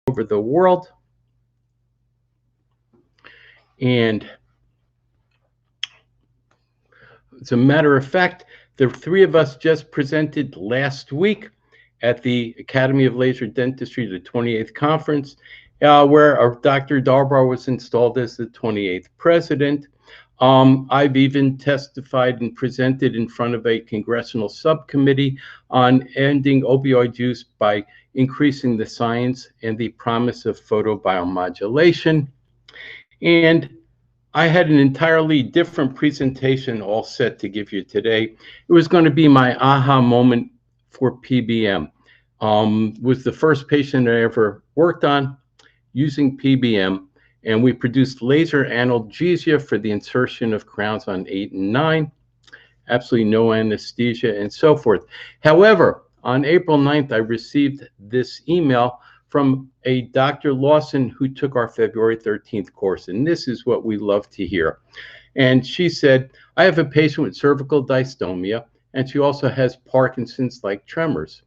over the world. And as a matter of fact, the three of us just presented last week at the Academy of Laser Dentistry, the 28th conference, where Dr. Darbar was installed as the 28th president. I've even testified and presented in front of a congressional subcommittee on ending opioid use by increasing the science and the promise of photobiomodulation. And I had an entirely different presentation all set to give you today. It was going to be my aha moment for PBM. Was the first patient I ever worked on using PBM, and we produced laser analgesia for the insertion of crowns on 8 and 9, absolutely no anesthesia and so forth. However, on April 9th, I received this email from a Dr. Lawson who took our February 13th course, and this is what we love to hear. And she said, I have a patient with cervical dystomia, and she also has Parkinson's-like tremors.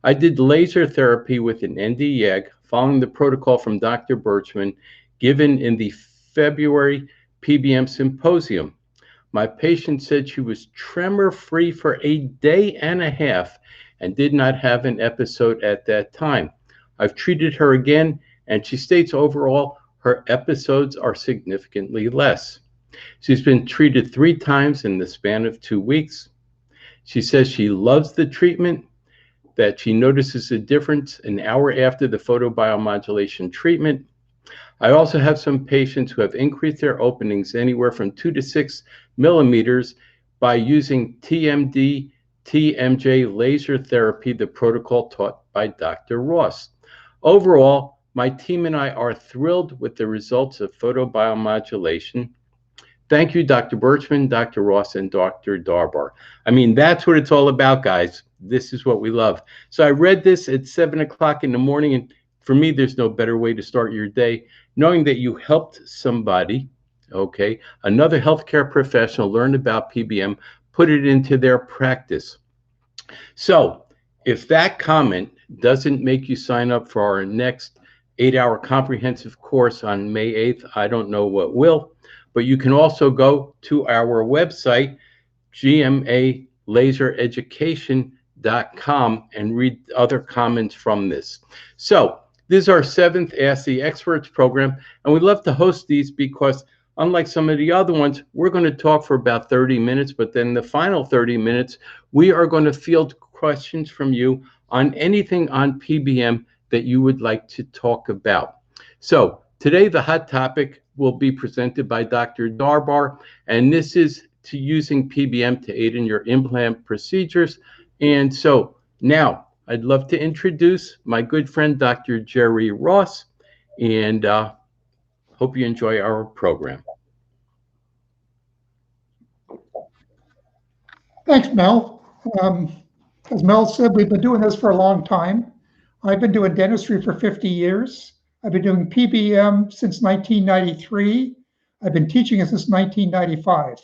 I did laser therapy with an Nd:YAG following the protocol from Dr. Birchman given in the February PBM symposium. My patient said she was tremor-free for a day and a half and did not have an episode at that time. I've treated her again, and she states overall her episodes are significantly less. She's been treated 3 times in the span of 2 weeks. She says she loves the treatment, that she notices a difference an hour after the photobiomodulation treatment. I also have some patients who have increased their openings anywhere from 2 to 6 millimeters by using TMD, TMJ laser therapy, the protocol taught by Dr. Ross. Overall, my team and I are thrilled with the results of photobiomodulation. Thank you, Dr. Birchman, Dr. Ross, and Dr. Darbar. I mean, that's what it's all about, guys. This is what we love. So I read this at 7 o'clock in the morning, and for me, there's no better way to start your day, knowing that you helped somebody, okay, another healthcare professional learn about PBM, put it into their practice. So if that comment doesn't make you sign up for our next 8-hour comprehensive course on May 8th, I don't know what will. But you can also go to our website, gmalasereducation.com, and read other comments from this. So this is our 7th Ask the Experts program, and we love to host these because unlike some of the other ones, we're going to talk for about 30 minutes, but then the final 30 minutes, we are going to field questions from you on anything on PBM that you would like to talk about. So today, the hot topic will be presented by Dr. Darbar, and this is to using PBM to aid in your implant procedures. And so now I'd love to introduce my good friend, Dr. Jerry Ross, and hope you enjoy our program. Thanks, Mel. As Mel said, we've been doing this for a long time. I've been doing dentistry for 50 years. I've been doing PBM since 1993. I've been teaching it since 1995.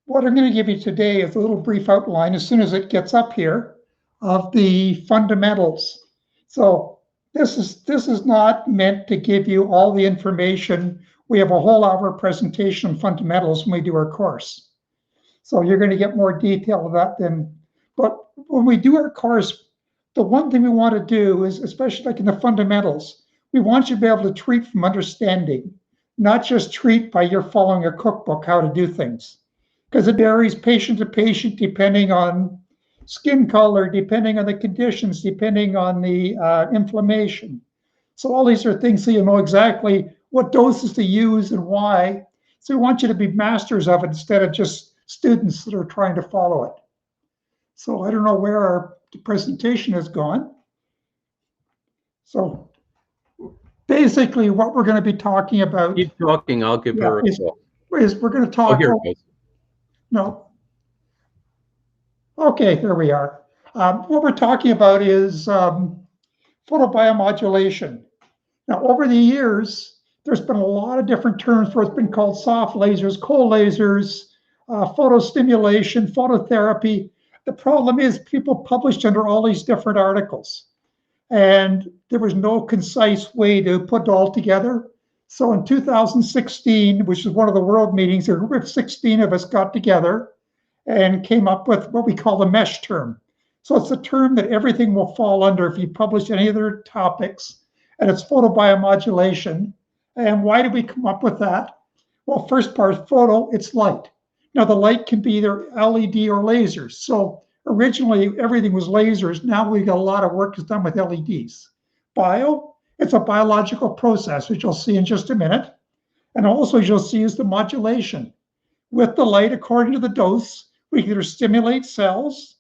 What I'm going to give you today is a little brief outline, as soon as it gets up here, of the fundamentals. So this is not meant to give you all the information. We have a whole hour presentation on fundamentals when we do our course. So you're going to get more detail of that then. But when we do our course, the one thing we want to do is, especially like in the fundamentals, we want you to be able to treat from understanding, not just treat by you're following a cookbook how to do things. Because it varies patient to patient depending on skin color, depending on the conditions, depending on the inflammation. So all these are things so you know exactly what doses to use and why. So we want you to be masters of it instead of just students that are trying to follow it. So I don't know where our presentation has gone. So basically what we're going to be talking about. Keep talking, I'll give her a call. Is we're going to talk. No. Okay, there we are. What we're talking about is photobiomodulation. Now, over the years, there's been a lot of different terms for it's been called soft lasers, cold lasers, photostimulation, phototherapy. The problem is people published under all these different articles. and there was no concise way to put it all together. So in 2016, which is one of the world meetings, a group of 16 of us got together and came up with what we call the mesh term. So it's a term that everything will fall under if you publish any other topics, and it's photobiomodulation. And why did we come up with that? Well, first part, photo, it's light. Now the light can be either LED or lasers. So originally everything was lasers. Now we've got a lot of work is done with LEDs. Bio, it's a biological process, which you'll see in just a minute. And also you'll see is the modulation. With the light, according to the dose, we can either stimulate cells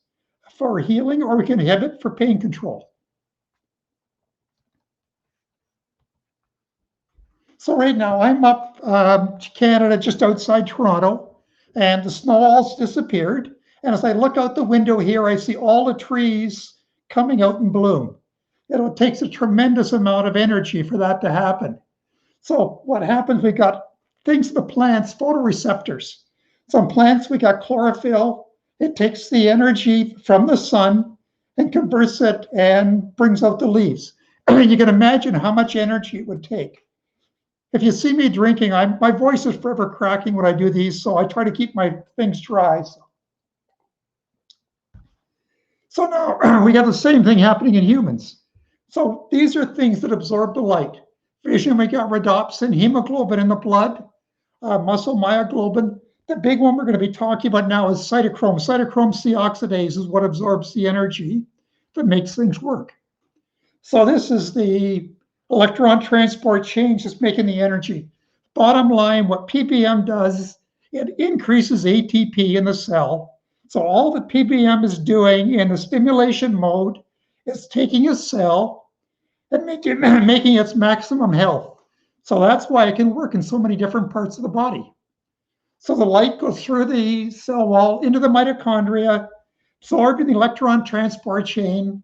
for healing or we can inhibit for pain control. So right now I'm up Canada, just outside Toronto, and the snow all's disappeared. And as I look out the window here, I see all the trees coming out in bloom. It takes a tremendous amount of energy for that to happen. So what happens, we got things in the plants, photoreceptors. Some plants, we got chlorophyll. It takes the energy from the sun and converts it and brings out the leaves. You can imagine how much energy it would take. If you see me drinking, my voice is forever cracking when I do these, so I try to keep my things dry. So now we got the same thing happening in humans. So these are things that absorb the light. Vision, we got rhodopsin, hemoglobin in the blood, muscle myoglobin. The big one we're going to be talking about now is cytochrome. Cytochrome C oxidase is what absorbs the energy that makes things work. So this is the electron transport chain just making the energy. Bottom line, what PBM does, it increases ATP in the cell. So all that PBM is doing in the stimulation mode is taking a cell and making its maximum health. So that's why it can work in so many different parts of the body. So the light goes through the cell wall into the mitochondria, absorbed in the electron transport chain,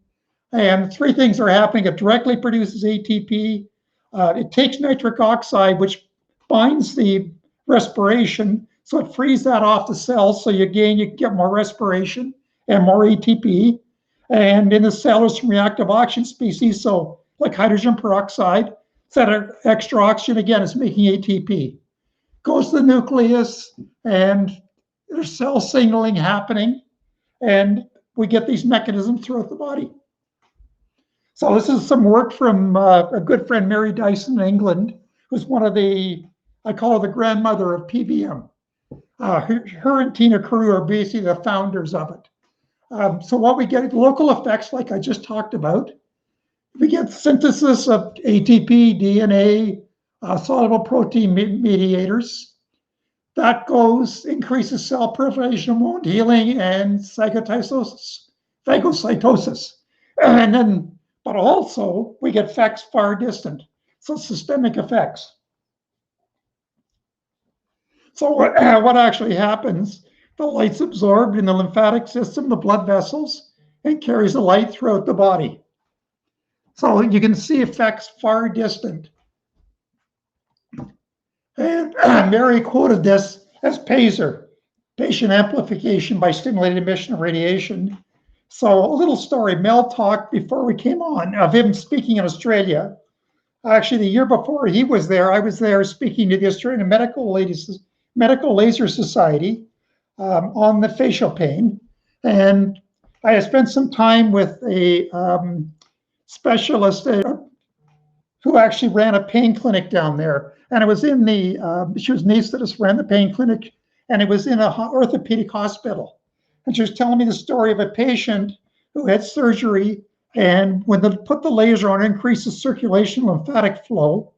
and three things are happening. It directly produces ATP. It takes nitric oxide, which binds the respiration, so it frees that off the cells, so you get more respiration and more ATP. And in the cell, there's some reactive oxygen species, so like hydrogen peroxide, so that extra oxygen, again, is making ATP. Goes to the nucleus, and there's cell signaling happening, and we get these mechanisms throughout the body. So this is some work from a good friend, Mary Dyson in England, who's one of the, I call her the grandmother of PBM. Her and Tina Carew are basically the founders of it. So what we get, local effects like I just talked about. We get synthesis of ATP, DNA, soluble protein mediators. That increases cell proliferation, wound healing, and phagocytosis. And then, but also we get effects far distant, so systemic effects. So what actually happens, the light's absorbed in the lymphatic system, the blood vessels, and carries the light throughout the body. So you can see effects far distant. And Mary quoted this as PASER, patient amplification by stimulated emission of radiation. So a little story, Mel talked before we came on of him speaking in Australia. Actually, the year before he was there, I was there speaking to the Australian Medical Laser Society on the facial pain. And I had spent some time with a specialist who actually ran a pain clinic down there. And it was in the, she was anesthetist, ran the pain clinic, and it was in an orthopedic hospital. And she was telling me the story of a patient who had surgery, and when they put the laser on, it increases circulation, lymphatic flow.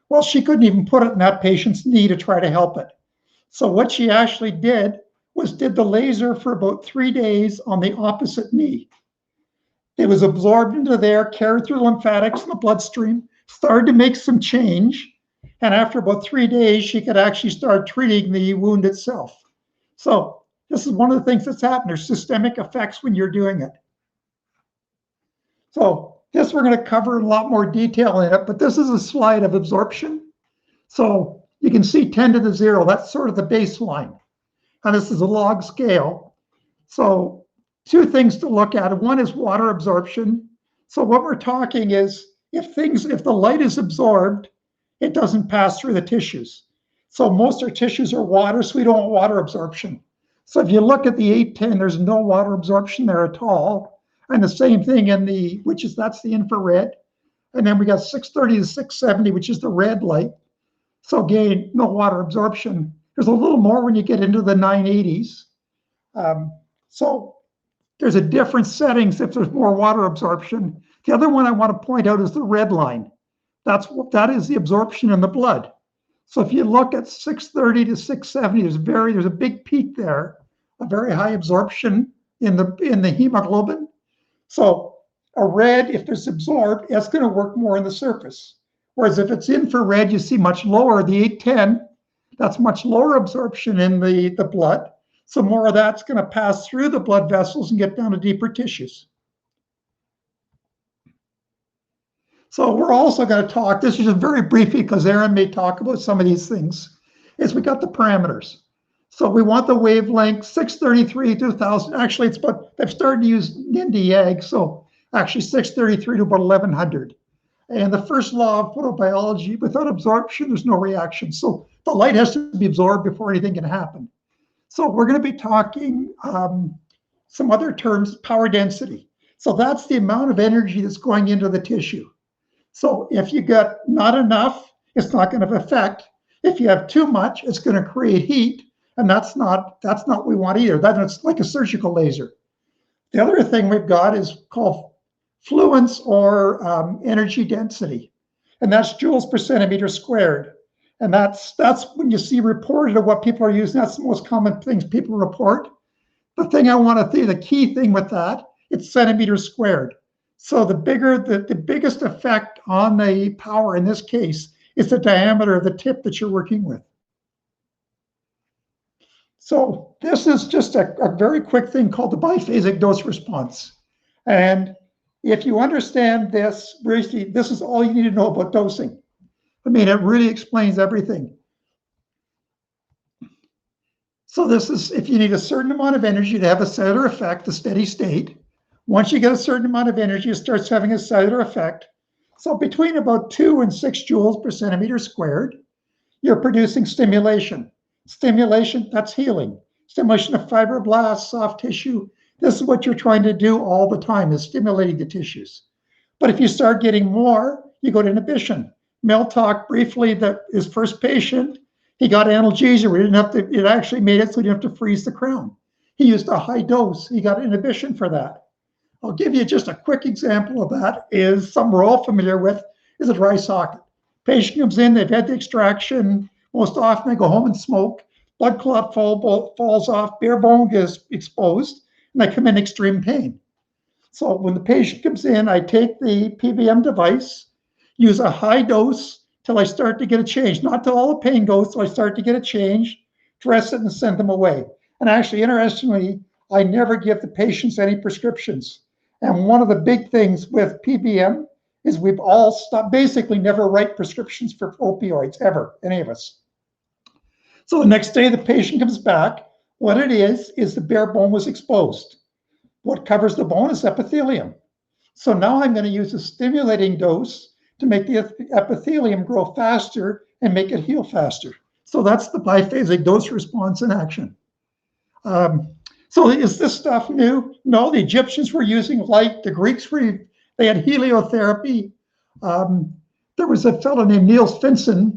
Well, she couldn't even put it in that patient's knee to try to help it. So what she actually did was did the laser for about 3 days on the opposite knee. It was absorbed into there, carried through the lymphatics and the bloodstream, started to make some change. And after about 3 days, she could actually start treating the wound itself. So this is one of the things that's happened. There's systemic effects when you're doing it. So this we're going to cover in a lot more detail in it, but this is a slide of absorption. So you can see 10 to the 0, that's sort of the baseline. And this is a log scale. So two things to look at. One is water absorption. So what we're talking is if the light is absorbed, it doesn't pass through the tissues. So most of our tissues are water, so we don't want water absorption. So if you look at the 810, there's no water absorption there at all. And the same thing in that's the infrared. And then we got 630 to 670, which is the red light. So again, no water absorption. There's a little more when you get into the 980s. So there's a different settings if there's more water absorption. The other one I want to point out is the red line. That is the absorption in the blood. So if you look at 630 to 670, there's a big peak there, a very high absorption in the hemoglobin. So a red, if it's absorbed, it's going to work more on the surface. Whereas if it's infrared, you see much lower, the 810, that's much lower absorption in the blood. So more of that's going to pass through the blood vessels and get down to deeper tissues. So we're also going to talk, this is just very briefly because Aaron may talk about some of these things, is we got the parameters. So we want the wavelength 633 to 1000. Actually, they've started to use Nd:YAG, so actually 633 to about 1100. And the first law of photobiology, without absorption, there's no reaction. So the light has to be absorbed before anything can happen. So we're going to be talking some other terms, power density. So that's the amount of energy that's going into the tissue. So if you got not enough, it's not going to have effect. If you have too much, it's going to create heat, and that's not what we want either. That's like a surgical laser. The other thing we've got is called fluence or energy density, and that's joules per centimeter squared. And that's when you see reported of what people are using. That's the most common things people report. The thing I want to say, the key thing with that, it's centimeters squared. So the biggest effect on the power in this case is the diameter of the tip that you're working with. So this is just a very quick thing called the biphasic dose response. And if you understand this, briefly, this is all you need to know about dosing. I mean, it really explains everything. So this is if you need a certain amount of energy to have a cellular effect, a steady state. Once you get a certain amount of energy, it starts having a cellular effect. So between about 2 and 6 joules per centimeter squared, you're producing stimulation. Stimulation, that's healing. Stimulation of fibroblasts, soft tissue. This is what you're trying to do all the time, is stimulating the tissues. But if you start getting more, you go to inhibition. Mel talked briefly that his first patient, he got analgesia. It actually made it so he didn't have to freeze the crown. He used a high dose. He got inhibition for that. I'll give you just a quick example of that. Is something we're all familiar with, is a dry socket. Patient comes in, they've had the extraction. Most often they go home and smoke. Blood clot falls off, bare bone gets exposed, and they come in extreme pain. So when the patient comes in, I take the PVM device, use a high dose till I start to get a change. Not till all the pain goes, till I start to get a change, dress it and send them away. And actually, interestingly, I never give the patients any prescriptions. And one of the big things with PVM is we've all stopped, basically never write prescriptions for opioids, ever, any of us. So the next day the patient comes back. What it is the bare bone was exposed. What covers the bone is epithelium. So now I'm going to use a stimulating dose to make the epithelium grow faster and make it heal faster. So that's the biphasic dose response in action. So is this stuff new? No, the Egyptians were using light. The Greeks they had heliotherapy. There was a fellow named Niels Finsen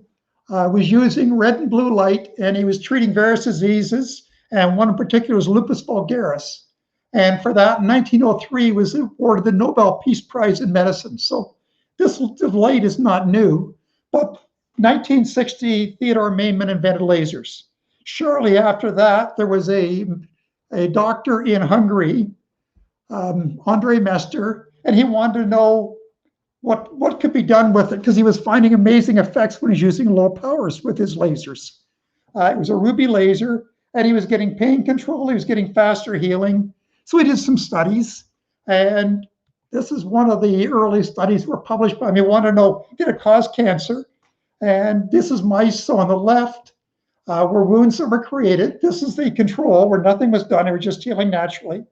was using red and blue light, and he was treating various diseases, and one in particular was lupus vulgaris. And for that, in 1903, was awarded the Nobel Peace Prize in Medicine. So this light is not new, but 1960, Theodore Maiman invented lasers. Shortly after that, there was a doctor in Hungary, Andre Mester, and he wanted to know what could be done with it because he was finding amazing effects when he's using low powers with his lasers. It was a ruby laser, and he was getting pain control. He was getting faster healing. So he did some studies, and this is one of the early studies were published by me. Want to know, did it cause cancer? And this is mice. So on the left, where wounds that were created. This is the control where nothing was done. It was just healing naturally.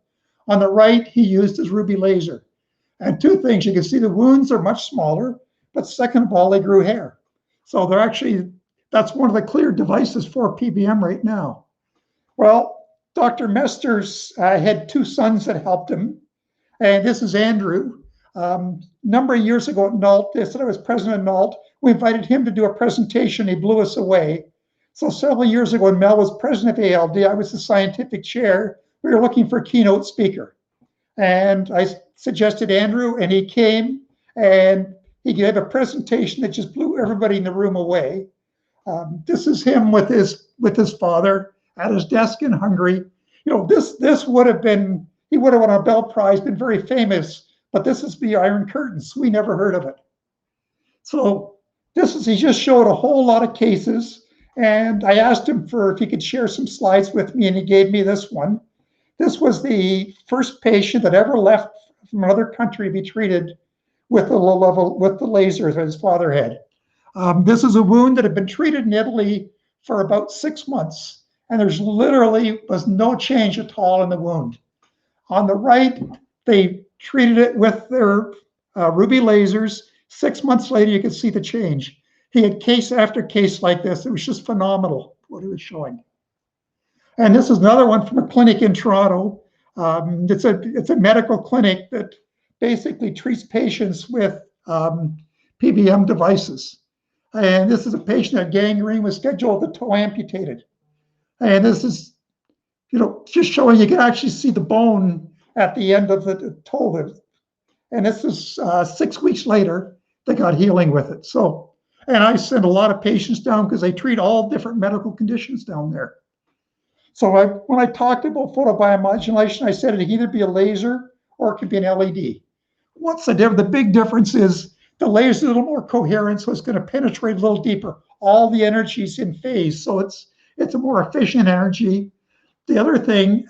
On the right, he used his ruby laser. And two things, you can see the wounds are much smaller, but second of all, they grew hair. So they're actually, that's one of the clear devices for PBM right now. Well, Dr. Mesters had two sons that helped him. And this is Andrew. Number of years ago at NALT, they said I was president of NALT. We invited him to do a presentation. He blew us away. So several years ago, when Mel was president of ALD, I was the scientific chair. We were looking for a keynote speaker. And I suggested Andrew, and he came, and he gave a presentation that just blew everybody in the room away. This is him with his father at his desk in Hungary. This would have been, he would have won a Nobel Prize, been very famous, but this is the Iron Curtains. We never heard of it. So he just showed a whole lot of cases, and I asked him if he could share some slides with me, and he gave me this one. This was the first patient that ever left from another country to be treated with the lasers that his father had. This is a wound that had been treated in Italy for about 6 months, and there's literally was no change at all in the wound. On the right, they treated it with their ruby lasers. 6 months later, you could see the change. He had case after case like this. It was just phenomenal what he was showing. And this is another one from a clinic in Toronto. It's a medical clinic that basically treats patients with PBM devices. And this is a patient that gangrene, was scheduled the toe amputated. And this is, just showing you can actually see the bone at the end of the toe. And this is 6 weeks later, they got healing with it. So, and I send a lot of patients down because they treat all different medical conditions down there. So when I talked about photobiomodulation, I said it could either be a laser or it could be an LED. What's the difference? The big difference is the laser is a little more coherent, so it's going to penetrate a little deeper. All the energy is in phase, so it's a more efficient energy. The other thing,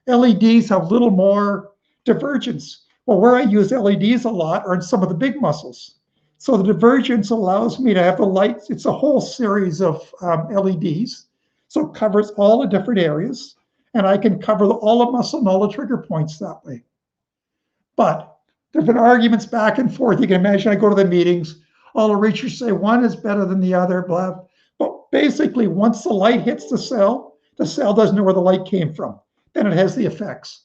LEDs have a little more divergence. Well, where I use LEDs a lot are in some of the big muscles. So the divergence allows me to have the lights. It's a whole series of LEDs. So it covers all the different areas, and I can cover all the muscle and all the trigger points that way. But there have been arguments back and forth. You can imagine I go to the meetings, all the researchers say one is better than the other, blah. But basically, once the light hits the cell doesn't know where the light came from. Then it has the effects.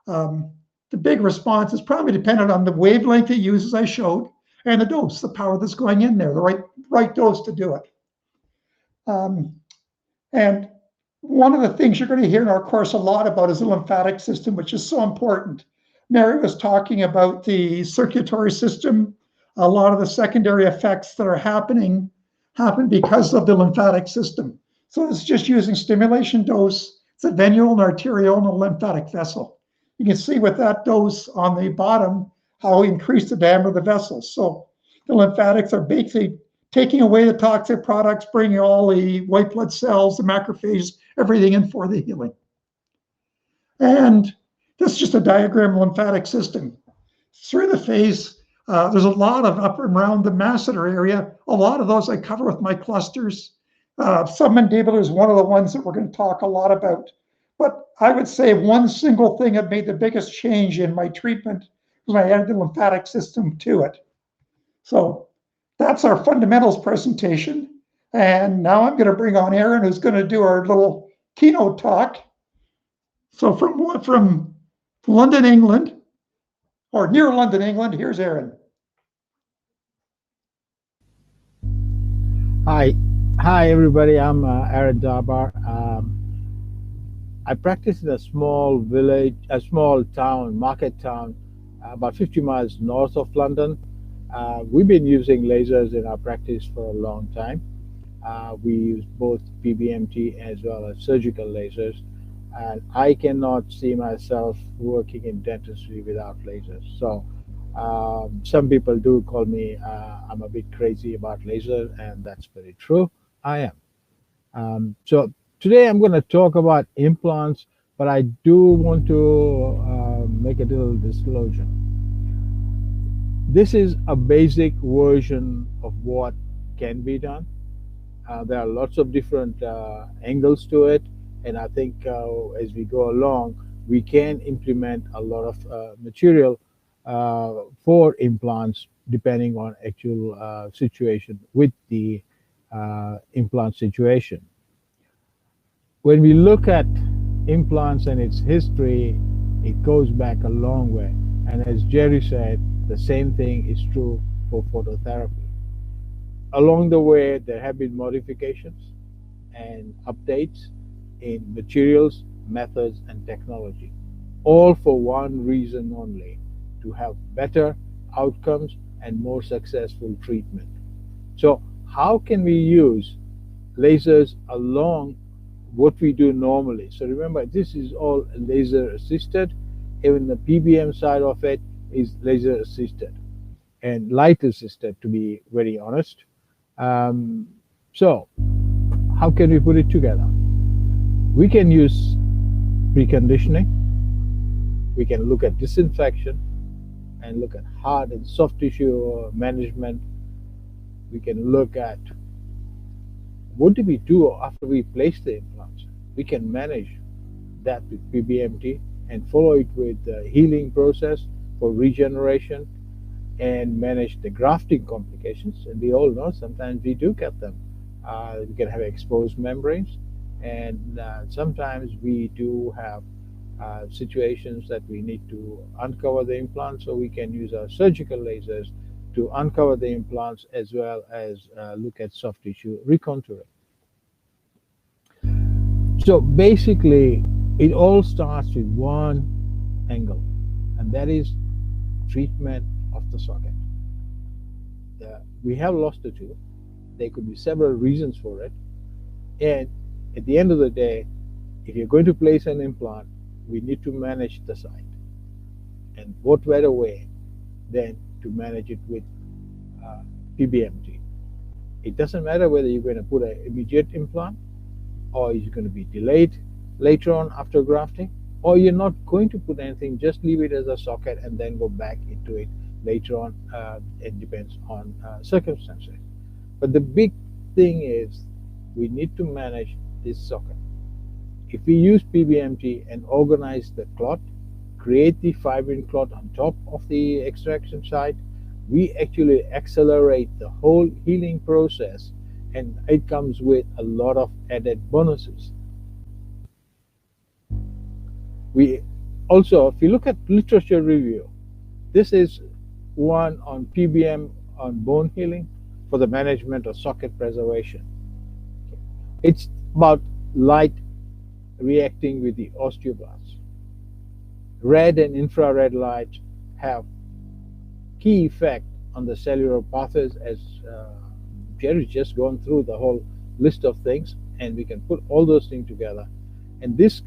The big response is probably dependent on the wavelength it uses, I showed, and the dose, the power that's going in there, the right dose to do it. And one of the things you're going to hear in our course a lot about is the lymphatic system, which is so important. Mary was talking about the circulatory system. A lot of the secondary effects that are happen because of the lymphatic system. So it's just using stimulation dose. It's a venule, an arteriole, and a lymphatic vessel. You can see with that dose on the bottom how we increase the diameter of the vessels. So the lymphatics are basically taking away the toxic products, bringing all the white blood cells, the macrophages, everything in for the healing. And this is just a diagram of lymphatic system. Through the face, there's a lot of up and around the masseter area. A lot of those I cover with my clusters. Submandibular is one of the ones that we're going to talk a lot about. But I would say one single thing that made the biggest change in my treatment was when I added the lymphatic system to it. So that's our fundamentals presentation. And now I'm going to bring on Aaron, who's going to do our little keynote talk. So from London, England, or near London, England, here's Aaron. Hi everybody, I'm Aaron Darbar. I practice in a small village, a small town, market town, about 50 miles north of London. We've been using lasers in our practice for a long time. We use both PBMT as well as surgical lasers, and I cannot see myself working in dentistry without lasers. So some people do call me I'm a bit crazy about lasers, and that's very true. I am. So today I'm going to talk about implants, but I do want to make a little disclosure. This is a basic version of what can be done. There are lots of different angles to it, and I think as we go along, we can implement a lot of material for implants depending on actual situation with the implant situation. When we look at implants and its history, it goes back a long way. And as Jerry said, the same thing is true for phototherapy. Along the way, there have been modifications and updates in materials, methods, and technology, all for one reason only: to have better outcomes and more successful treatment. So, how can we use lasers along what we do normally? So, remember, this is all laser assisted. Even the PBM side of it is laser assisted and light assisted, to be very honest. Um, so, how can we put it together? We can use preconditioning, we can look at disinfection and look at hard and soft tissue management. We can look at what do we do after we place the implants. We can manage that with PBMT and follow it with the healing process for regeneration and manage the grafting complications. And we all know sometimes we do get them. We can have exposed membranes, and sometimes we do have situations that we need to uncover the implants, so we can use our surgical lasers to uncover the implants as well as look at soft tissue recontouring. So basically, it all starts with one angle, and that is treatment of the socket. We have lost the tooth. There could be several reasons for it. And at the end of the day, if you're going to place an implant, we need to manage the site. And what better way than to manage it with PBMT? It doesn't matter whether you're going to put an immediate implant, or is it going to be delayed later on after grafting, or you're not going to put anything, just leave it as a socket and then go back into it later on. It depends on circumstances. But the big thing is we need to manage this socket. If we use PBMT and organize the clot, create the fibrin clot on top of the extraction site, we actually accelerate the whole healing process, and it comes with a lot of added bonuses. We also, if you look at literature review, this is one on PBM on bone healing for the management of socket preservation. It's about light reacting with the osteoblasts. Red and infrared light have key effect on the cellular pathways, as Jerry's just gone through the whole list of things, and we can put all those things together. And this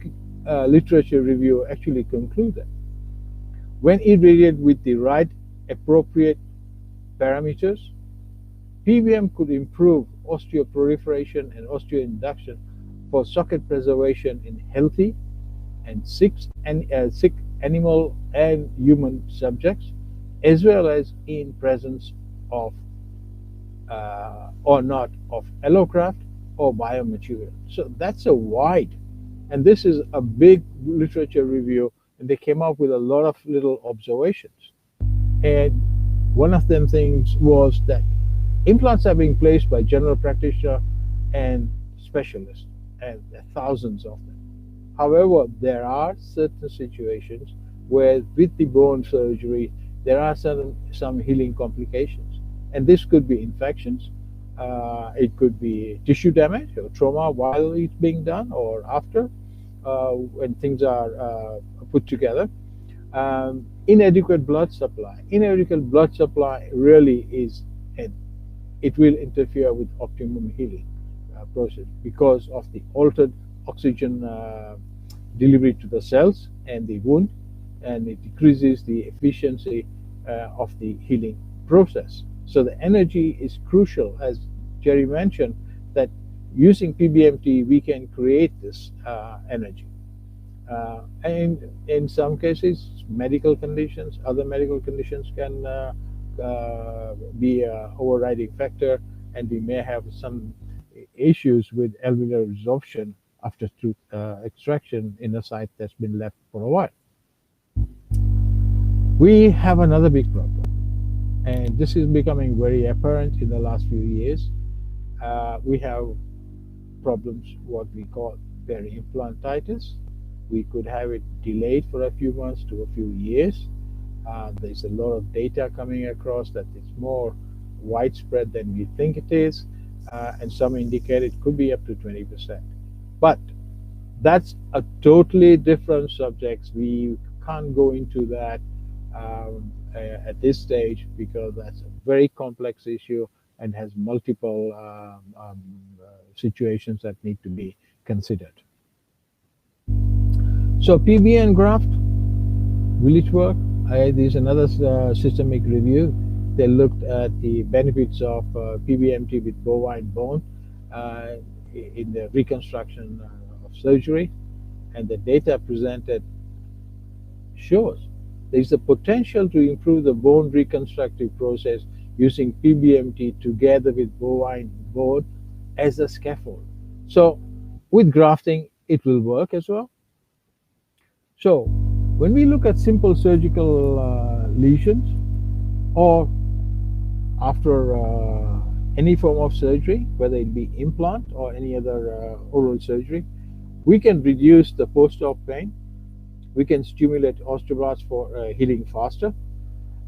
literature review actually concluded when irradiated with the right appropriate parameters, PBM could improve osteoproliferation and osteoinduction for socket preservation in healthy and sick animal and human subjects, as well as in presence of or not of allograft or biomaterial. So that's a wide, and this is a big literature review, and they came up with a lot of little observations. And one of them things was that implants are being placed by general practitioner and specialists, and there are thousands of them. However, there are certain situations where with the bone surgery, there are some healing complications. And this could be infections, it could be tissue damage or trauma while it's being done or after, when things are put together. Inadequate blood supply. Inadequate blood supply really is, and it will interfere with optimum healing process because of the altered oxygen delivery to the cells and the wound, and it decreases the efficiency of the healing process. So the energy is crucial, as Jerry mentioned, that using PBMT we can create this energy. And in some cases, medical conditions, other medical conditions can be an overriding factor, and we may have some issues with alveolar resorption after tooth extraction in a site that's been left for a while. We have another big problem, and this is becoming very apparent in the last few years. We have problems, what we call peri-implantitis. We could have it delayed for a few months to a few years. There's a lot of data coming across that it's more widespread than we think it is, and some indicate it could be up to 20%. But that's a totally different subject. We can't go into that at this stage because that's a very complex issue and has multiple situations that need to be considered. So PBN graft, will it work? There's another systemic review. They looked at the benefits of PBMT with bovine bone in the reconstruction of surgery, and the data presented shows there is a potential to improve the bone reconstructive process using PBMT together with bovine bone as a scaffold. So with grafting, it will work as well. So when we look at simple surgical lesions or after any form of surgery, whether it be implant or any other oral surgery, we can reduce the post-op pain. We can stimulate osteoblasts for healing faster,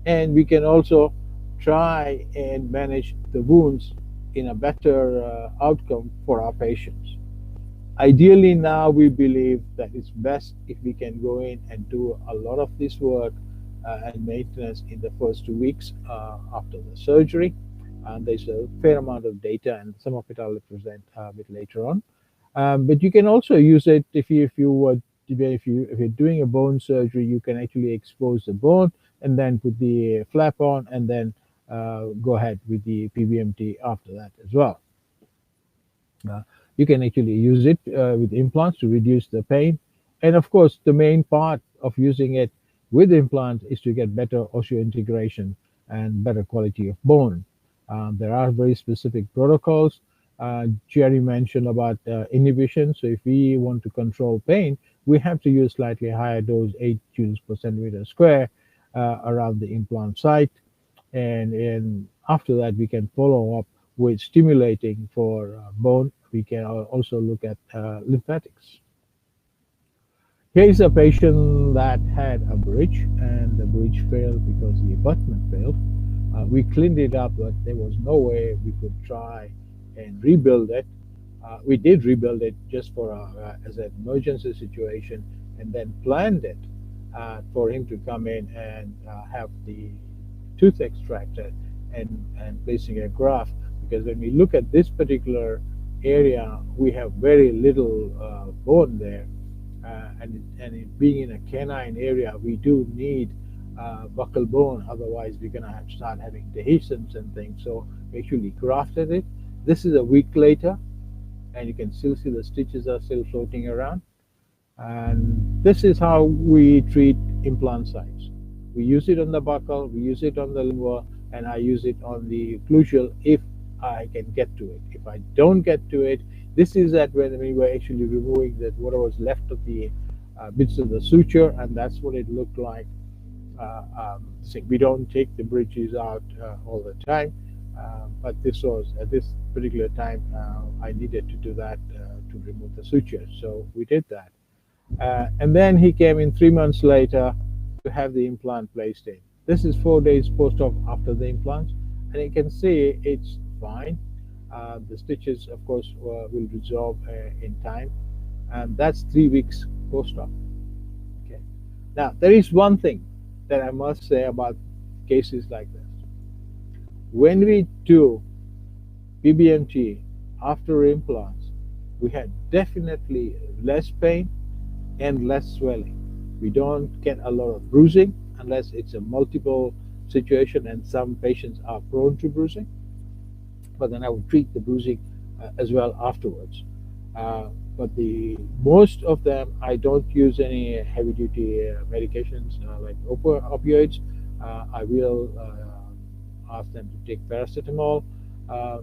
and we can also try and manage the wounds in a better outcome for our patients. Ideally, now we believe that it's best if we can go in and do a lot of this work and maintenance in the first 2 weeks after the surgery. And there's a fair amount of data, and some of it I'll present a bit later on. But you can also use it if you're doing a bone surgery, you can actually expose the bone and then put the flap on, and then go ahead with the PBMT after that as well. You can actually use it with implants to reduce the pain. And of course, the main part of using it with implant is to get better osseointegration and better quality of bone. There are very specific protocols. Jerry mentioned about inhibition. So if we want to control pain, we have to use slightly higher dose, 8 joules per centimeter square around the implant site. And after that, we can follow up with stimulating for bone. We can also look at lymphatics. Here is a patient that had a bridge, and the bridge failed because the abutment failed. We cleaned it up, but there was no way we could try and rebuild it. We did rebuild it just for as an emergency situation, and then planned it for him to come in and have the tooth extracted and placing a graft. Because when we look at this particular area, we have very little bone there, and it being in a canine area, we do need buccal bone. Otherwise, we're going to start having dehiscence and things. So we actually grafted it. This is a week later, and you can still see the stitches are still floating around. And this is how we treat implant sites. We use it on the buccal, we use it on the lingual, and I use it on the occlusal if I can get to it. If I don't get to it, this is that when we were actually removing that whatever was left of the bits of the suture, and that's what it looked like. So we don't take the bridges out all the time, but this was at this particular time I needed to do that to remove the suture, so we did that. And then he came in 3 months later to have the implant placed in. This is 4 days post-op after the implant, and you can see it's fine. The stitches, of course, will resolve in time, and that's 3 weeks post-op. Okay. Now, there is one thing that I must say about cases like this. When we do PBMT after implants, we had definitely less pain and less swelling. We don't get a lot of bruising unless it's a multiple situation, and some patients are prone to bruising. But then I would treat the bruising as well afterwards. But the most of them, I don't use any heavy-duty medications like opioids. I will ask them to take paracetamol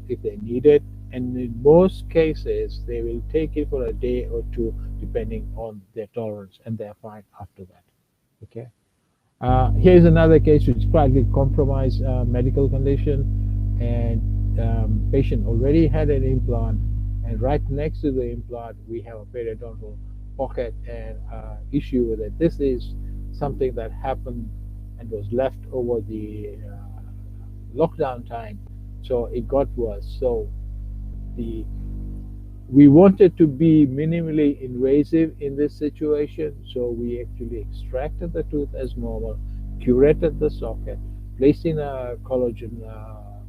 if they need it, and in most cases, they will take it for a day or two, depending on their tolerance, and they're fine after that. Okay. Here's another case which is slightly compromised medical condition, and patient already had an implant, and right next to the implant we have a periodontal pocket and issue with it. This is something that happened and was left over the lockdown time, so it got worse. So the we wanted to be minimally invasive in this situation, so we actually extracted the tooth as normal, curated the socket, placed in a collagen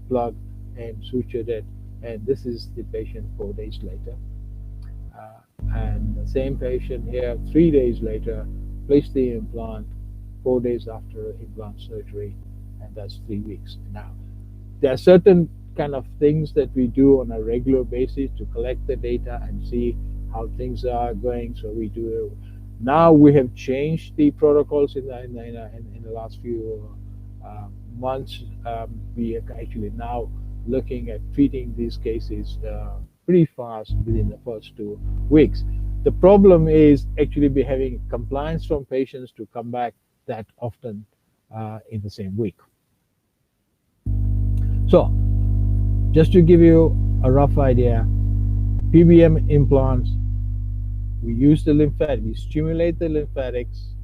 plug, and sutured it. And this is the patient 4 days later. And the same patient here, 3 days later, placed the implant 4 days after implant surgery, and that's 3 weeks. Now, there are certain kind of things that we do on a regular basis to collect the data and see how things are going. So we do. Now we have changed the protocols in the last few months. We are actually now looking at treating these cases pretty fast within the first 2 weeks. The problem is actually be having compliance from patients to come back that often in the same week. So, just to give you a rough idea, PBM implants, we use the lymphatic, we stimulate the lymphatics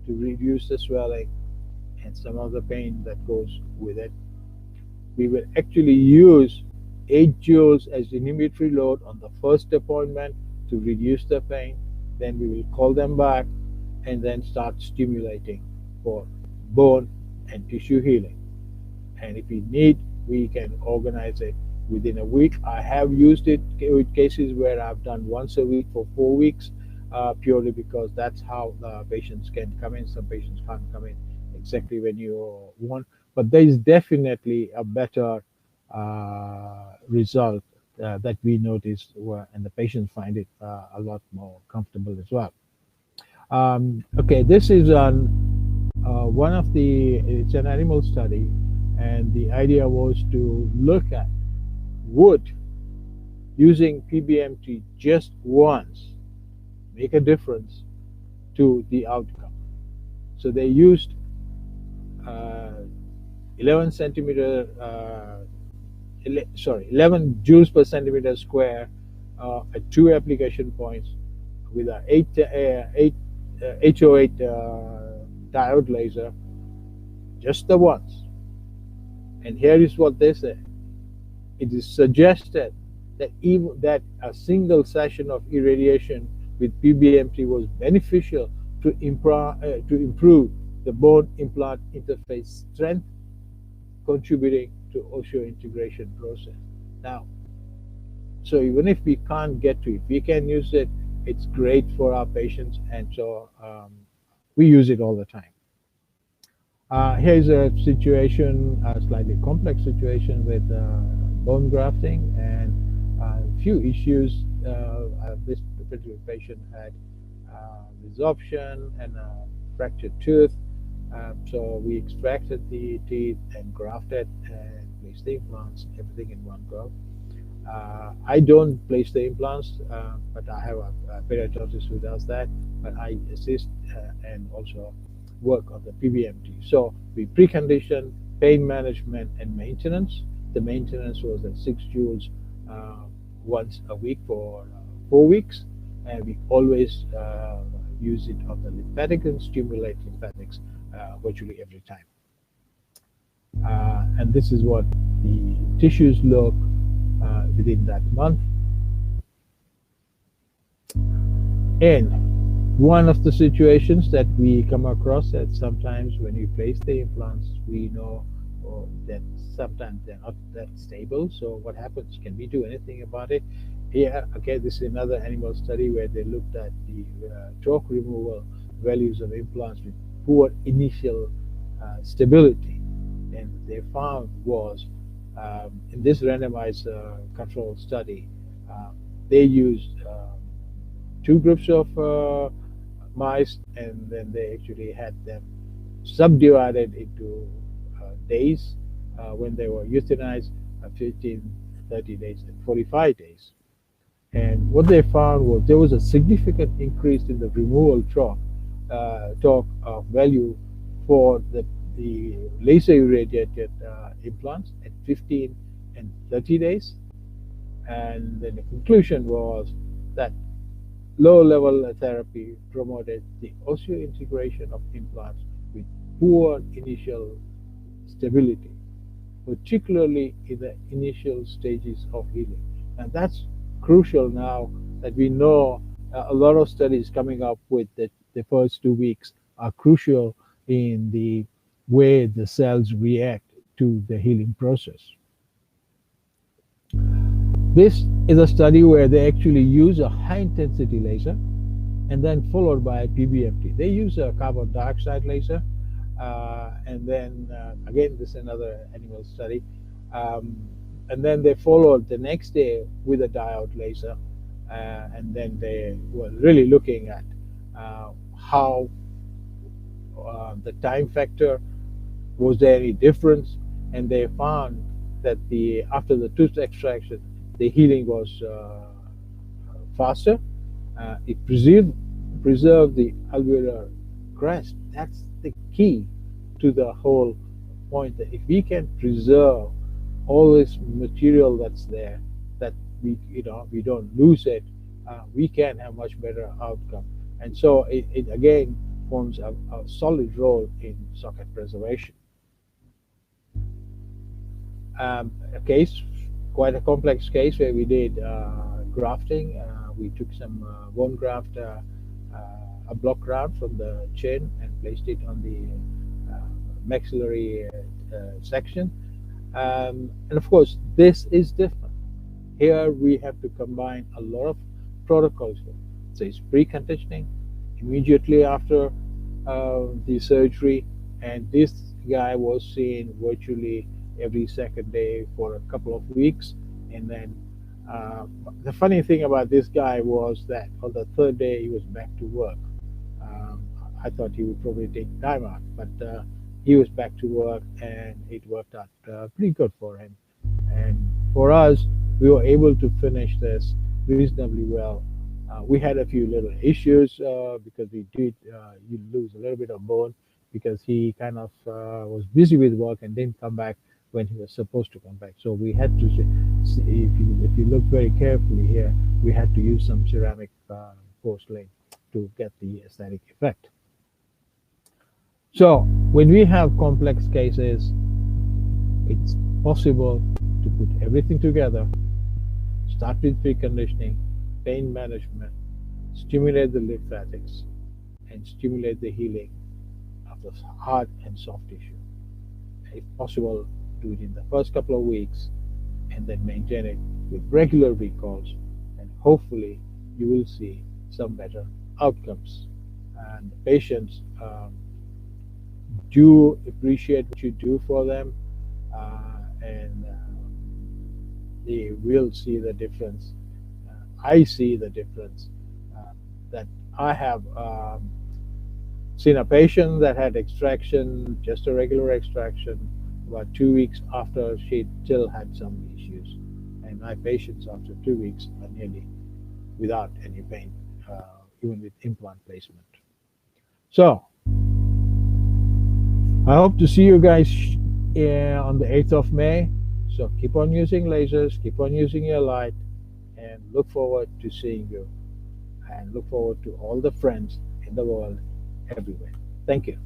to reduce the swelling and some of the pain that goes with it. We will actually use 8 joules as inhibitory load on the first appointment to reduce the pain. Then we will call them back and then start stimulating for bone and tissue healing. And if we need, we can organize it within a week. I have used it with cases where I've done once a week for 4 weeks, purely because that's how the patients can come in. Some patients can't come in exactly when you want, but there is definitely a better result that we noticed, and the patients find it a lot more comfortable as well. Okay, this is one of it's an animal study, and the idea was to look at would using PBMT just once make a difference to the outcome. So they used 11 joules per centimeter square at 2 application points with a 808 diode laser, just the once. And here is what they say. It is suggested that a single session of irradiation with PBMT was beneficial to improve the bone implant interface strength, contributing to osseointegration process. Now, so even if we can't get to it, we can use it. It's great for our patients, and so we use it all the time. Here's a situation, a slightly complex situation with bone grafting and a few issues. This particular patient had absorption and a fractured tooth. So we extracted the teeth and grafted and placed the implants, everything in one go. I don't place the implants, but I have a periodontist who does that, but I assist and also work on the PBMT. So we precondition pain management and maintenance. The maintenance was at 6 joules once a week for 4 weeks, and we always use it on the lymphatic and stimulate lymphatics virtually every time. And this is what the tissues look within that month. And one of the situations that we come across that sometimes when we place the implants, we know that sometimes they're not that stable. So what happens? Can we do anything about it? Here, okay, this is another animal study where they looked at the torque removal values of implants with poor initial stability. And they found was in this randomized control study, they used 2 groups of mice, and then they actually had them subdivided into days when they were euthanized, 15, 30 days, and 45 days. And what they found was there was a significant increase in the removal torque value for the laser irradiated implants at 15 and 30 days. And then the conclusion was that low-level therapy promoted the osseointegration of implants with poor initial stability, particularly in the initial stages of healing. And that's crucial now that we know a lot of studies coming up with the first 2 weeks are crucial in the way the cells react to the healing process. This is a study where they actually use a high-intensity laser and then followed by PBMT. They use a carbon dioxide laser, and then again, this is another animal study. And then they followed the next day with a diode laser, and then they were really looking at how the time factor, was there any difference, and they found that after the tooth extraction, the healing was faster. It preserved the alveolar crest. That's the key to the whole point, that if we can preserve all this material that's there, that we don't lose it, we can have much better outcome. And so it again forms a solid role in socket preservation. A case, quite a complex case, where we did grafting. We took some bone graft, a block graft from the chin, and placed it on the maxillary section. And of course, this is different. Here we have to combine a lot of protocols. So it's pre-conditioning immediately after the surgery, and this guy was seen virtually every second day for a couple of weeks. And then the funny thing about this guy was that on the third day he was back to work. I thought he would probably take time out, but he was back to work, and it worked out pretty good for him. And for us, we were able to finish this reasonably well. We had a few little issues because we did you lose a little bit of bone, because he kind of was busy with work and didn't come back when he was supposed to come back. So we had to see, if you look very carefully here, we had to use some ceramic porcelain to get the aesthetic effect. So when we have complex cases, it's possible to put everything together, start with preconditioning, pain management, stimulate the lymphatics, and stimulate the healing of the hard and soft tissue. If possible, do it in the first couple of weeks, and then maintain it with regular recalls, and hopefully you will see some better outcomes. And the patients do appreciate what you do for them, and they will see the difference. I see the difference that I have seen a patient that had extraction, just a regular extraction. About 2 weeks after, she still had some issues, and my patients after 2 weeks are nearly without any pain, even with implant placement. So I hope to see you guys on the 8th of May. So keep on using lasers, keep on using your light, and look forward to seeing you, and look forward to all the friends in the world everywhere. Thank you.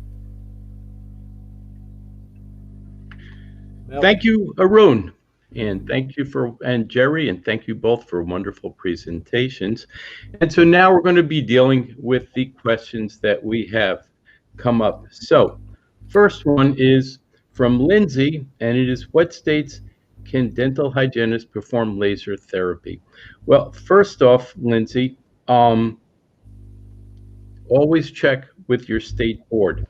Thank you, Arun, and thank you and Jerry, and thank you both for wonderful presentations. And so now we're going to be dealing with the questions that we have come up. So first one is from Lindsay, and it is, what states can dental hygienists perform laser therapy? Well, first off, Lindsay, always check with your state board.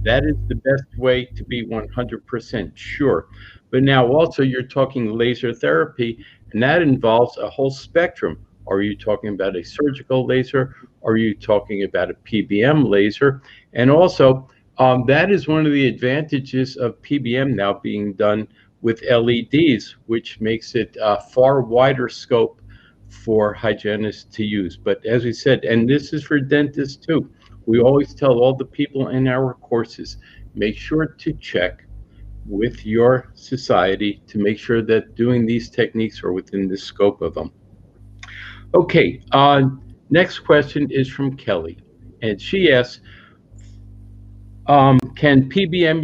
That is the best way to be 100% sure. But now also you're talking laser therapy, and that involves a whole spectrum. Are you talking about a surgical laser? Are you talking about a PBM laser? And also, that is one of the advantages of PBM now being done with LEDs, which makes it a far wider scope for hygienists to use. But as we said, and this is for dentists too, we always tell all the people in our courses, make sure to check with your society to make sure that doing these techniques are within the scope of them. Okay, next question is from Kelly, and she asks, can PBM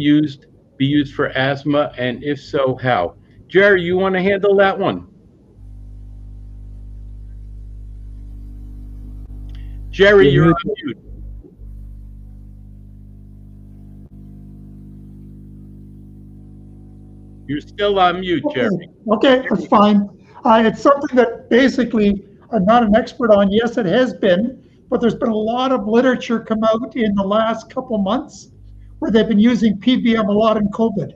be used for asthma, and if so, how? Jerry, you want to handle that one? Jerry, you're on mute. You're still on mute, Jerry. Okay, that's fine. It's something that basically I'm not an expert on. Yes, it has been, but there's been a lot of literature come out in the last couple months where they've been using PBM a lot in COVID.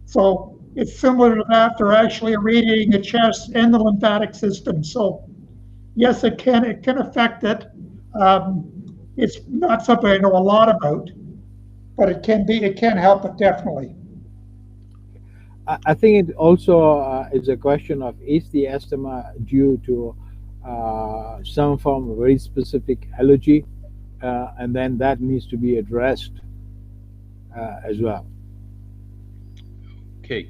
So it's similar to that. They're actually irradiating the chest and the lymphatic system. So yes, it can affect it. It's not something I know a lot about, but it can help it definitely. I think it also is a question of, is the asthma due to some form of very specific allergy, and then that needs to be addressed as well. Okay.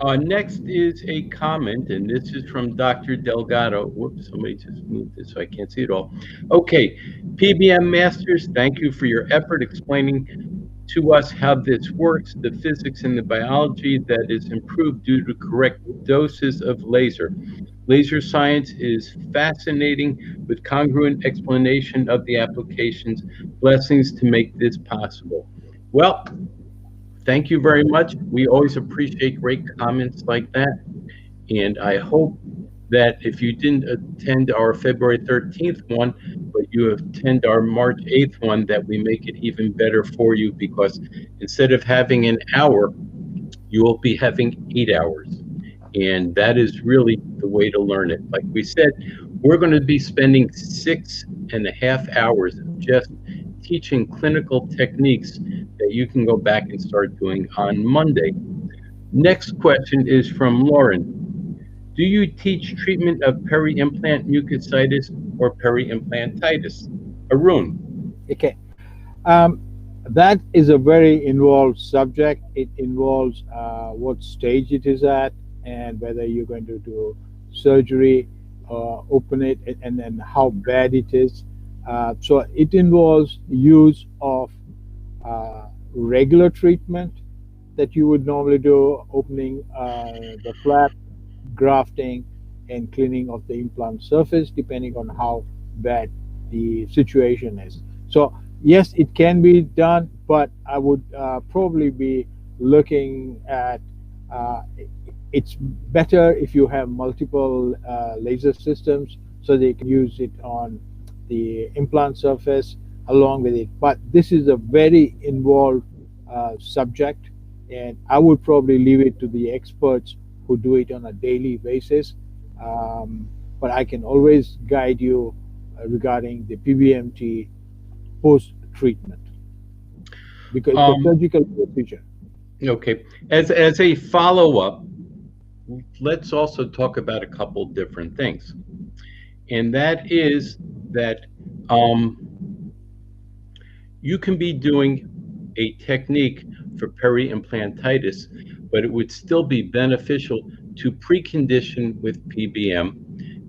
Next is a comment, and this is from Dr. Delgado. Whoops, somebody just moved this so I can't see it all. Okay, PBM Masters, thank you for your effort explaining to us how this works, the physics and the biology that is improved due to correct doses of laser. Laser science is fascinating with congruent explanation of the applications. Blessings to make this possible. Well, thank you very much. We always appreciate great comments like that. And I hope that if you didn't attend our February 13th one, but you attend our March 8th one, that we make it even better for you, because instead of having an hour, you will be having 8 hours. And that is really the way to learn it. Like we said, we're going to be spending 6.5 hours just teaching clinical techniques that you can go back and start doing on Monday. Next question is from Lauren. Do you teach treatment of peri-implant mucositis or peri-implantitis? Arun. Okay. That is a very involved subject. It involves what stage it is at, and whether you're going to do surgery or open it, and then how bad it is. So it involves use of regular treatment that you would normally do, opening the flap, grafting, and cleaning of the implant surface, depending on how bad the situation is. So yes, it can be done, but I would probably be looking at it's better if you have multiple laser systems, so they can use it on the implant surface along with it. But this is a very involved subject, and I would probably leave it to the experts who do it on a daily basis. But I can always guide you regarding the PBMT post-treatment, because it's a surgical procedure. Okay. As a follow-up, let's also talk about a couple different things. And that is that you can be doing a technique for peri-implantitis, but it would still be beneficial to precondition with PBM,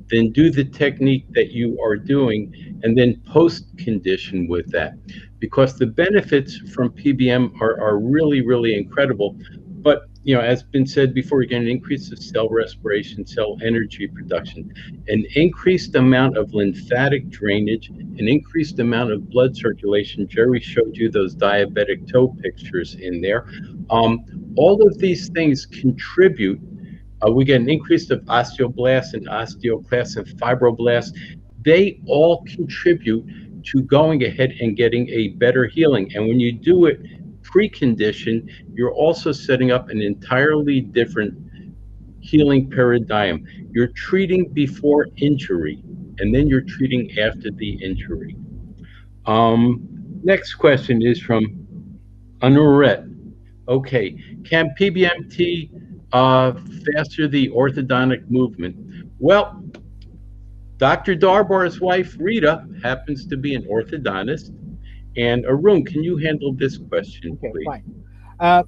then do the technique that you are doing, and then post-condition with that. Because the benefits from PBM are really, really incredible. But, you know, as been said before, you're getting an increase of cell respiration, cell energy production, an increased amount of lymphatic drainage, an increased amount of blood circulation. Jerry showed you those diabetic toe pictures in there. All of these things contribute. We get an increase of osteoblasts and osteoclasts and fibroblasts. They all contribute to going ahead and getting a better healing. And when you do it preconditioned, you're also setting up an entirely different healing paradigm. You're treating before injury, and then you're treating after the injury. Next question is from Anuret. Okay, can PBMT faster the orthodontic movement? Well, Dr. Darbar's wife, Rita, happens to be an orthodontist. And Arun, can you handle this question, Okay, please? fine. Uh,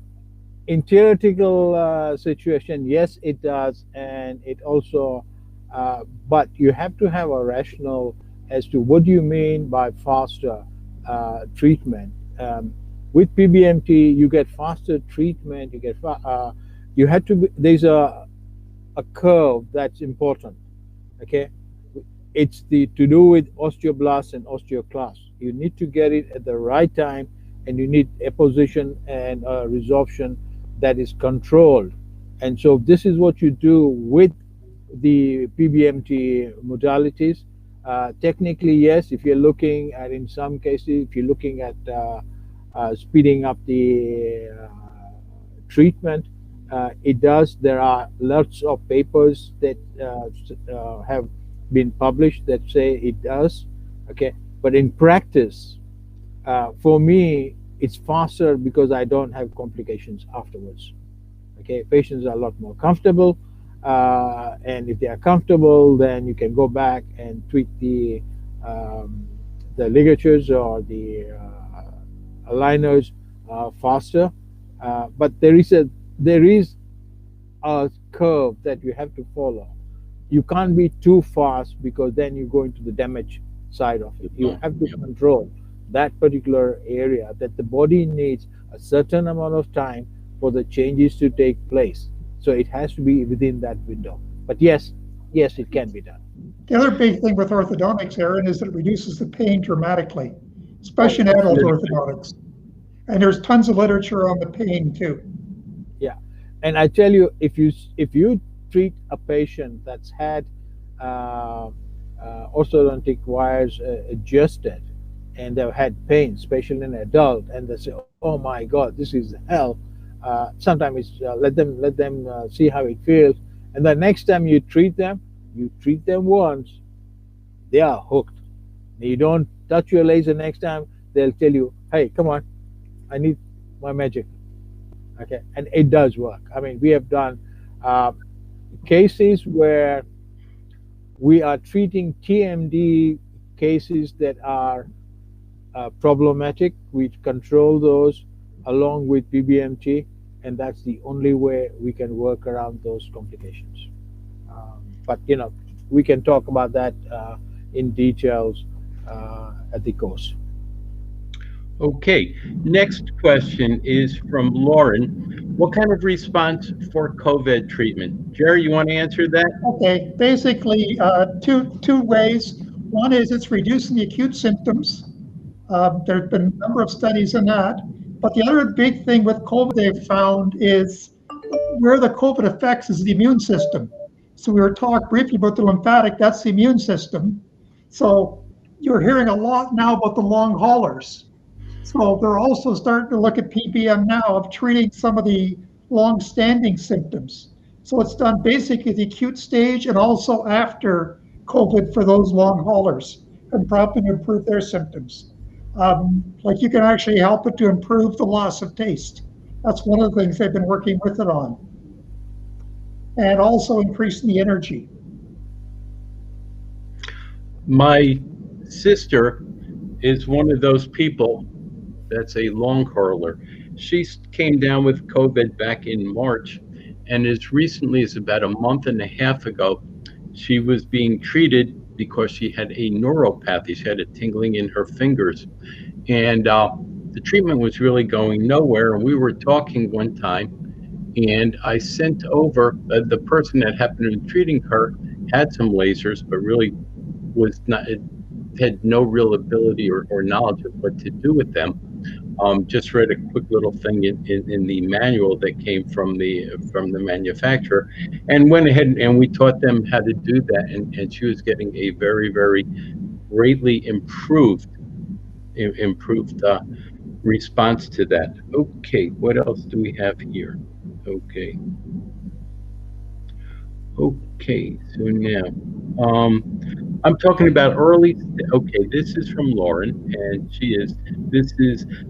in theoretical situation, yes, it does, and it also, but you have to have a rationale as to what do you mean by faster treatment. With PBMT, you get faster treatment. You had to be, there's a curve that's important. Okay, it's the to do with osteoblasts and osteoclasts. You need to get it at the right time, and you need a position and a resorption that is controlled. And so this is what you do with the PBMT modalities. Technically, yes, if you're looking at, in some cases, if you're looking at speeding up the treatment, it does. There are lots of papers that have been published that say it does. Okay, but in practice, for me, it's faster because I don't have complications afterwards. Okay, patients are a lot more comfortable, and if they are comfortable, then you can go back and tweak the ligatures or the aligners faster. But there is a curve that you have to follow. You can't be too fast because then you go into the damage side of it. You have to control that particular area, that the body needs a certain amount of time for the changes to take place. So it has to be within that window. But yes, it can be done. The other big thing with orthodontics, Aaron, is that it reduces the pain dramatically, especially in adult orthodontics. And there's tons of literature on the pain too. Yeah, and I tell you, if you treat a patient that's had uh, orthodontic wires adjusted, and they've had pain, especially in adult, and they say, "Oh my God, this is hell." Sometimes it's let them see how it feels, and the next time you treat them once, they are hooked. You don't touch your laser next time, they'll tell you, "Hey, come on, I need my magic." Okay, and it does work. I mean, we have done uh, cases where we are treating TMD cases that are problematic. We control those along with PBMT, and that's the only way we can work around those complications. But we can talk about that in details at the course. Okay, next question is from Lauren. What kind of response for COVID treatment? Jerry, you want to answer that? Okay, basically two ways. One is it's reducing the acute symptoms. There have been a number of studies on that. But the other big thing with COVID they've found is where the COVID affects is the immune system. So we were talking briefly about the lymphatic, that's the immune system. So you're hearing a lot now about the long haulers. So they're also starting to look at PBM now of treating some of the long-standing symptoms. So it's done basically the acute stage and also after COVID for those long haulers and probably to improve their symptoms. Like you can actually help it to improve the loss of taste. That's one of the things they've been working with it on. And also increasing the energy. My sister is one of those people that's a long hauler. She came down with COVID back in March, and as recently as about a month and a half ago, she was being treated because she had a neuropathy. She had a tingling in her fingers. And the treatment was really going nowhere. And we were talking one time, and I sent over the person that happened to be treating her had some lasers, but really was not, had no real ability or knowledge of what to do with them. Just read a quick little thing in the manual that came from the manufacturer, and went ahead and we taught them how to do that, and she was getting a very, very greatly improved response to that. Okay, what else do we have here? Okay, so now I'm talking about early. Okay, this is from Lauren, and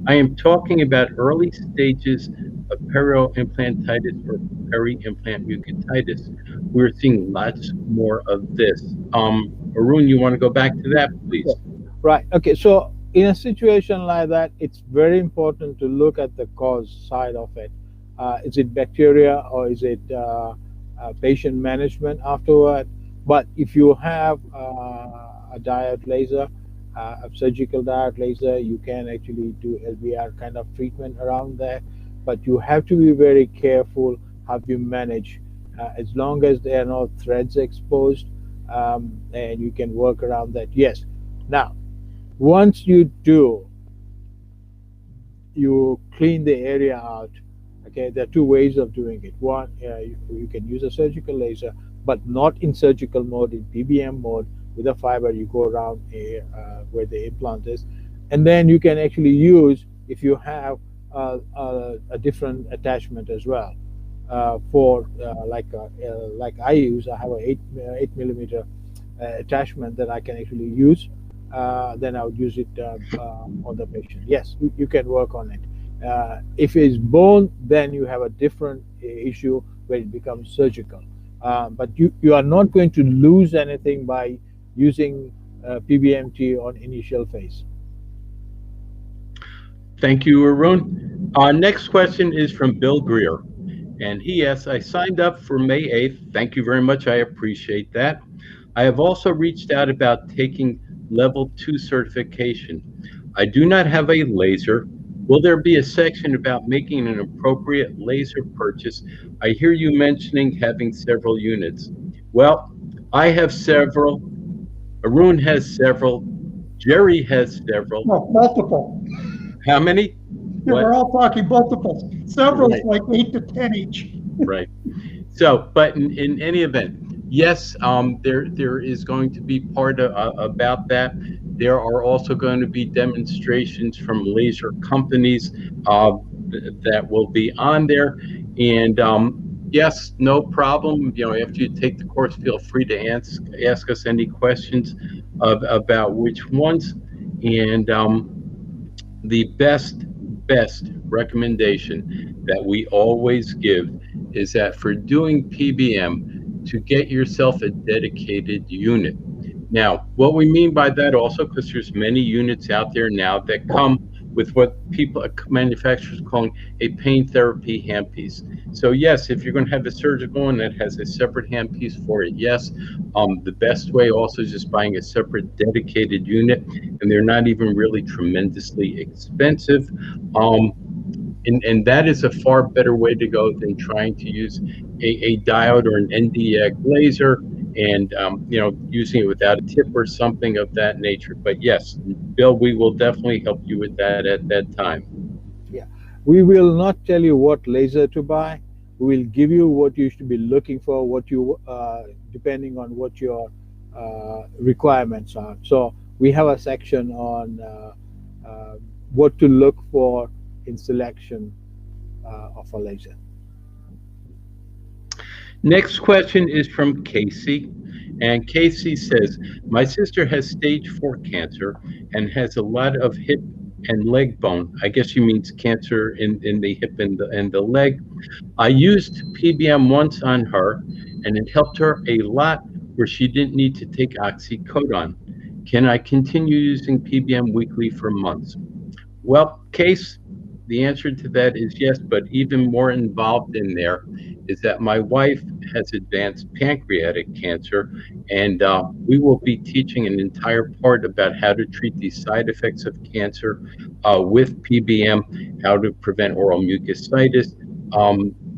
I am talking about early stages of peri-implantitis or peri-implant mucositis. We're seeing lots more of this. Arun, you want to go back to that, please? Right. Okay. So in a situation like that, it's very important to look at the cause side of it. Is it bacteria or is it patient management afterward? But if you have a diode laser, a surgical diode laser, you can actually do LVR kind of treatment around there. But you have to be very careful how you manage. As long as there are no threads exposed, and you can work around that. Yes. Now, once you do, you clean the area out. Okay, there are two ways of doing it. One, you can use a surgical laser, but not in surgical mode, in PBM mode. With a fiber, you go around where the implant is, and then you can actually use, if you have a different attachment as well. For like I use, I have a 8 millimeter attachment that I can actually use. Then I would use it on the patient. Yes, you can work on it. If it's bone, then you have a different issue where it becomes surgical. But you are not going to lose anything by using PBMT on initial phase. Thank you, Arun. Our next question is from Bill Greer, and he asks, I signed up for May 8th. Thank you very much. I appreciate that. I have also reached out about taking level 2 certification. I do not have a laser. Will there be a section about making an appropriate laser purchase? I hear you mentioning having several units. Well, I have several. Arun has several. Jerry has several. No, multiple. How many? Yeah, we're all talking multiples. Several is like 8 to 10 each. Right. So, but in any event, yes, there is going to be part about that. There are also going to be demonstrations from laser companies that will be on there. And yes, no problem. You know, after you take the course, feel free to ask us any questions about which ones. And the best recommendation that we always give is that for doing PBM, to get yourself a dedicated unit. Now, what we mean by that also, because there's many units out there now that come with what manufacturers calling a pain therapy handpiece. So yes, if you're going to have a surgical one that has a separate handpiece for it, yes. The best way also is just buying a separate dedicated unit, and they're not even really tremendously expensive. And that is a far better way to go than trying to use a diode or an Nd:YAG laser and using it without a tip or something of that nature. But yes, Bill, we will definitely help you with that at that time. Yeah, we will not tell you what laser to buy. We will give you what you should be looking for, what you depending on what your requirements are. So we have a section on what to look for in selection of a laser. Next question is from Casey, and Casey says, my sister has stage 4 cancer and has a lot of hip and leg bone. I guess she means cancer in the hip and the leg. I used PBM once on her, and it helped her a lot where she didn't need to take oxycodone. Can I continue using PBM weekly for months? Well, Case, the answer to that is yes, but even more involved in there is that my wife has advanced pancreatic cancer, and we will be teaching an entire part about how to treat these side effects of cancer with PBM, how to prevent oral mucositis.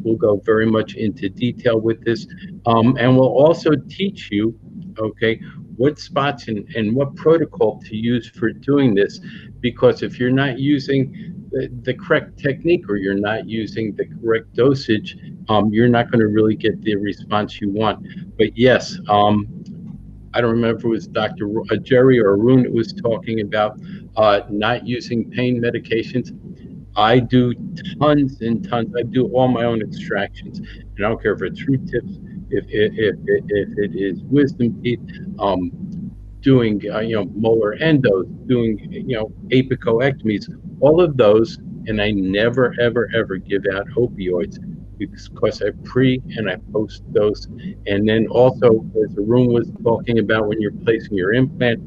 We'll go very much into detail with this, and we'll also teach you, okay, what spots and what protocol to use for doing this, because if you're not using the correct technique or you're not using the correct dosage, you're not going to really get the response you want. But yes, I don't remember if it was Dr. Jerry or Arun that was talking about not using pain medications. I do tons and tons. I do all my own extractions, and I don't care if it's root tips, if it is wisdom teeth, doing molar endos, doing apicoectomies, all of those, and I never ever give out opioids because I pre and I post dose. And then also, as Arun was talking about, when you're placing your implant,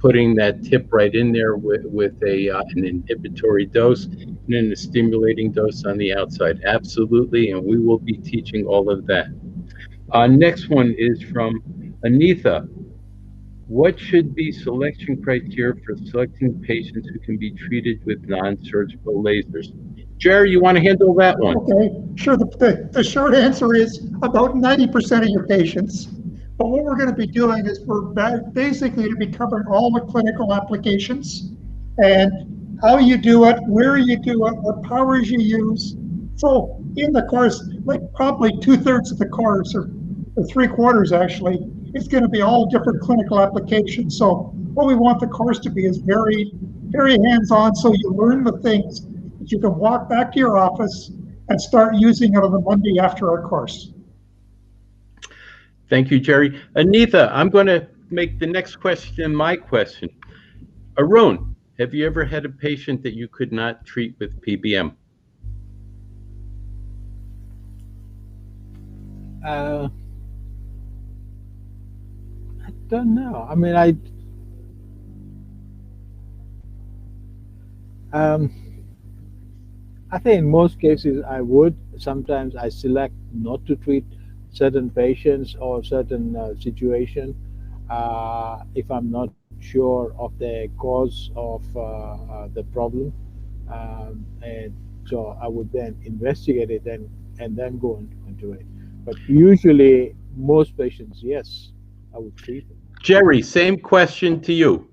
putting that tip right in there with an inhibitory dose and then a stimulating dose on the outside. Absolutely, and we will be teaching all of that. Next one is from Anitha. What should be selection criteria for selecting patients who can be treated with non-surgical lasers? Jerry, you want to handle that one? Okay, sure. The short answer is about 90% of your patients. But what we're going to be doing is we're basically going to be covering all the clinical applications and how you do it, where you do it, what powers you use. So in the course, like probably 2/3 of the course, or 3/4 actually, it's going to be all different clinical applications. So what we want the course to be is very, very hands-on, so you learn the things that you can walk back to your office and start using it on the Monday after our course. Thank you, Jerry. Anitha, I'm going to make the next question my question. Arun, have you ever had a patient that you could not treat with PBM? I don't know. I mean, I think in most cases I would. Sometimes I select not to treat certain patients or certain situation if I'm not sure of the cause of the problem, and so I would then investigate it and then go into it. But usually, most patients, yes, I would treat them. Jerry, same question to you.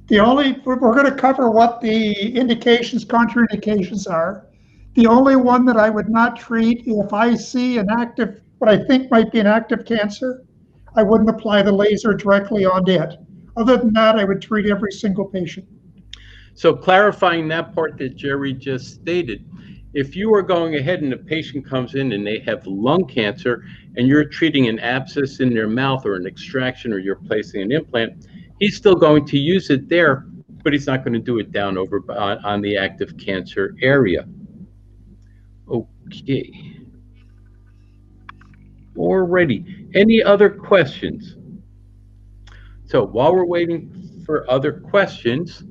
We're going to cover what the indications, contraindications are. The only one that I would not treat, if I see what I think might be an active cancer, I wouldn't apply the laser directly onto it. Other than that, I would treat every single patient. So clarifying that part that Jerry just stated, if you are going ahead and a patient comes in and they have lung cancer and you're treating an abscess in their mouth or an extraction or you're placing an implant, he's still going to use it there, but he's not going to do it down over on the active cancer area. Okay. Alrighty. Any other questions? So while we're waiting for other questions,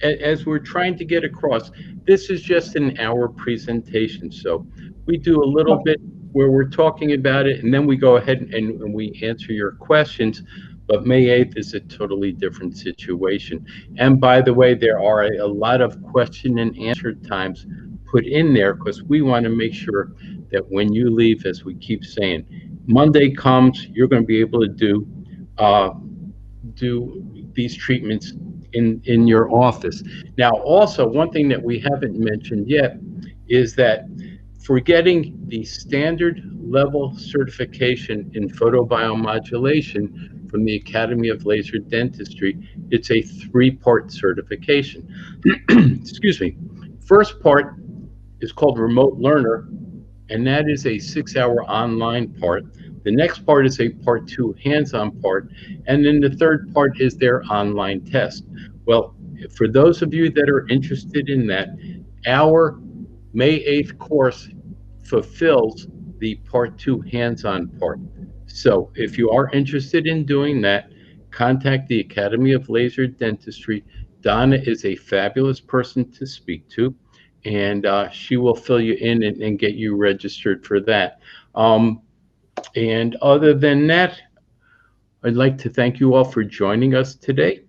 as we're trying to get across, this is just an hour presentation. So we do a little bit where we're talking about it, and then we go ahead and we answer your questions. But May 8th is a totally different situation. And by the way, there are a lot of question and answer times put in there because we want to make sure that when you leave, as we keep saying, Monday comes, you're going to be able to do these treatments in your office. Now, also, one thing that we haven't mentioned yet is that for getting the standard level certification in photobiomodulation from the Academy of Laser Dentistry, it's a 3-part certification. Excuse me. First part is called Remote Learner, and that is a 6-hour online part. The next part is a part 2 hands-on part, and then the third part is their online test. Well, for those of you that are interested in that, our May 8th course fulfills the part 2 hands-on part. So if you are interested in doing that, contact the Academy of Laser Dentistry. Donna is a fabulous person to speak to, and she will fill you in and get you registered for that. And other than that, I'd like to thank you all for joining us today.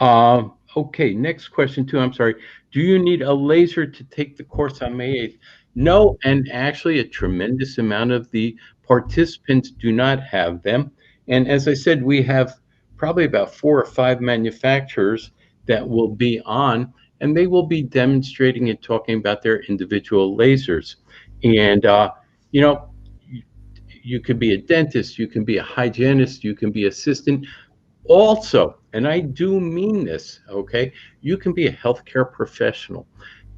Okay, next question too, I'm sorry. Do you need a laser to take the course on May 8th? No, and actually a tremendous amount of the participants do not have them. And as I said, we have probably about 4 or 5 manufacturers that will be on, and they will be demonstrating and talking about their individual lasers. And, you know, you could be a dentist, you can be a hygienist, you can be assistant. Also, and I do mean this, okay, you can be a healthcare professional